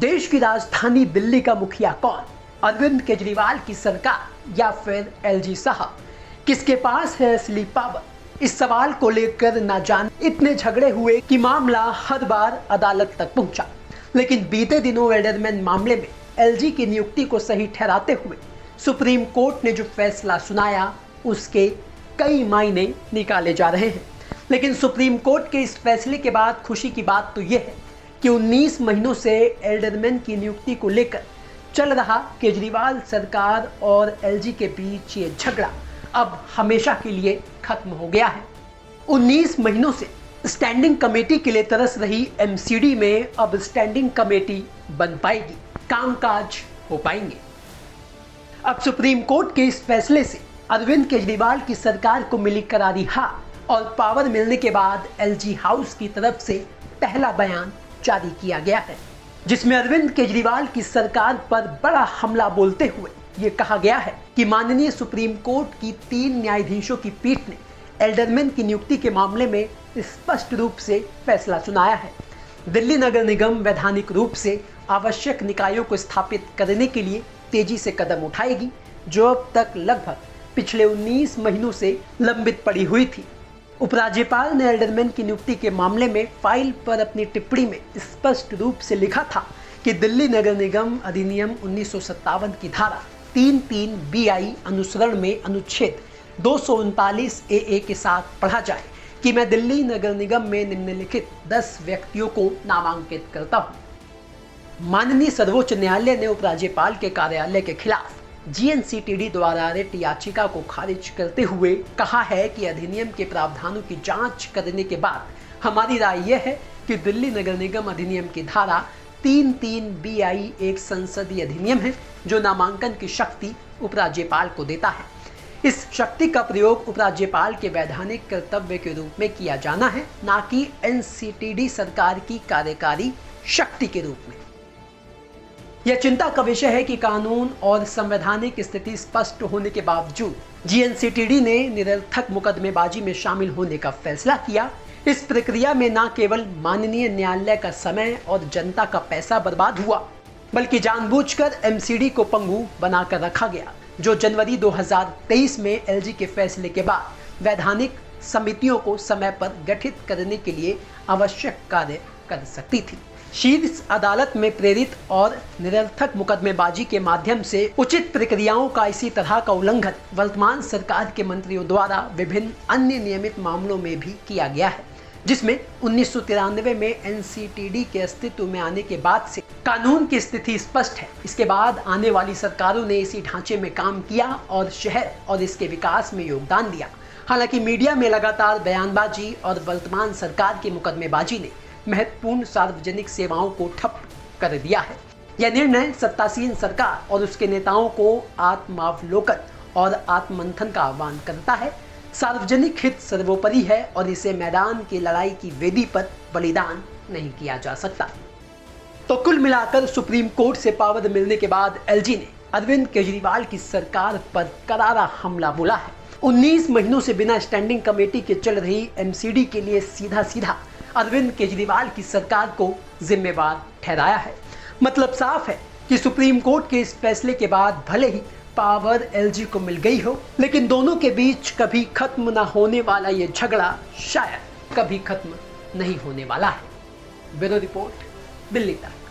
देश की राजधानी दिल्ली का मुखिया कौन, अरविंद केजरीवाल की सरकार या फिर एलजी साहब? किसके पास है असली पावर? इस सवाल को लेकर ना जाने इतने झगड़े हुए कि मामला हर बार अदालत तक पहुंचा। लेकिन बीते दिनों एल्डरमैन मामले में एलजी की नियुक्ति को सही ठहराते हुए सुप्रीम कोर्ट ने जो फैसला सुनाया उसके कई मायने निकाले जा रहे हैं। लेकिन सुप्रीम कोर्ट के इस फैसले के बाद खुशी की बात तो यह है कि 19 महीनों से एल्डरमैन की नियुक्ति को लेकर चल रहा केजरीवाल सरकार और एलजी के बीच ये झगड़ा अब हमेशा के लिए खत्म हो गया है। 19 महीनों से स्टैंडिंग कमेटी के लिए तरस रही एमसीडी में अब स्टैंडिंग कमेटी बन पाएगी, कामकाज हो पाएंगे। अब सुप्रीम कोर्ट के इस फैसले से अरविंद केजरीवाल की सरकार को मिली करारी हार और पावर मिलने के बाद एलजी हाउस की तरफ से पहला बयान जारी किया गया है, जिसमें अरविंद केजरीवाल की सरकार पर बड़ा हमला बोलते हुए ये कहा गया है कि माननीय सुप्रीम कोर्ट की 3 न्यायाधीशों की पीठ ने एल्डरमैन की नियुक्ति के मामले में स्पष्ट रूप से फैसला सुनाया है। दिल्ली नगर निगम वैधानिक रूप से आवश्यक निकायों को स्थापित करने के लिए तेजी से कदम उठाएगी, जो अब तक लगभग पिछले 19 महीनों से लंबित पड़ी हुई थी। उपराज्यपाल ने एल्डरमैन की नियुक्ति के मामले में फाइल पर अपनी टिप्पणी में स्पष्ट रूप से लिखा था कि दिल्ली नगर निगम अधिनियम 1957 की धारा 3(3) BI अनुसरण में अनुच्छेद 239 AA के साथ पढ़ा जाए कि मैं दिल्ली नगर निगम में निम्नलिखित 10 व्यक्तियों को नामांकित करता हूँ। माननीय सर्वोच्च न्यायालय ने उपराज्यपाल के कार्यालय के खिलाफ GNCTD द्वारा रिट याचिका को खारिज करते हुए कहा है कि अधिनियम के प्रावधानों की जांच करने के बाद हमारी राय यह है कि दिल्ली नगर निगम अधिनियम की धारा 3(3) BI एक संसदीय अधिनियम है जो नामांकन की शक्ति उपराज्यपाल को देता है। इस शक्ति का प्रयोग उपराज्यपाल के वैधानिक कर्तव्य के रूप में किया जाना है, ना कि NCTD सरकार की कार्यकारी शक्ति के रूप में। यह चिंता का विषय है कि कानून और संवैधानिक स्थिति स्पष्ट होने के बावजूद GNCTD ने निरर्थक मुकदमेबाजी में शामिल होने का फैसला किया। इस प्रक्रिया में न केवल माननीय न्यायालय का समय और जनता का पैसा बर्बाद हुआ, बल्कि जानबूझकर MCD को पंगु बनाकर रखा गया, जो जनवरी 2023 में LG के फैसले के बाद वैधानिक समितियों को समय पर गठित करने के लिए आवश्यक कार्य कर सकती थी। शीर्ष अदालत में प्रेरित और निरर्थक मुकदमेबाजी के माध्यम से उचित प्रक्रियाओं का इसी तरह का उल्लंघन वर्तमान सरकार के मंत्रियों द्वारा विभिन्न अन्य नियमित मामलों में भी किया गया है, जिसमें 1993 में NCTD के अस्तित्व में आने के बाद से कानून की स्थिति स्पष्ट है। इसके बाद आने वाली सरकारों ने इसी ढांचे में काम किया और शहर और इसके विकास में योगदान दिया। हालांकि मीडिया में लगातार बयानबाजी और वर्तमान सरकार की मुकदमेबाजी ने महत्वपूर्ण सार्वजनिक सेवाओं को ठप कर दिया है। यह निर्णय सत्तासीन सरकार और उसके नेताओं को आत्मावलोकन और आत्ममंथन का आह्वान करता है। सार्वजनिक हित सर्वोपरि है और इसे मैदान की लड़ाई की वेदी पर बलिदान नहीं किया जा सकता। तो कुल मिलाकर सुप्रीम कोर्ट से पावर मिलने के बाद एलजी ने अरविंद केजरीवाल की सरकार पर करारा हमला बोला है। 19 महीनों से बिना स्टैंडिंग कमेटी के चल रही MCD के लिए सीधा सीधा अरविंद केजरीवाल की सरकार को जिम्मेवार ठहराया है। मतलब साफ है कि सुप्रीम कोर्ट के इस फैसले के बाद भले ही पावर LG को मिल गई हो, लेकिन दोनों के बीच कभी खत्म न होने वाला ये झगड़ा शायद कभी खत्म नहीं होने वाला है। ब्यूरो रिपोर्ट, दिल्ली तक।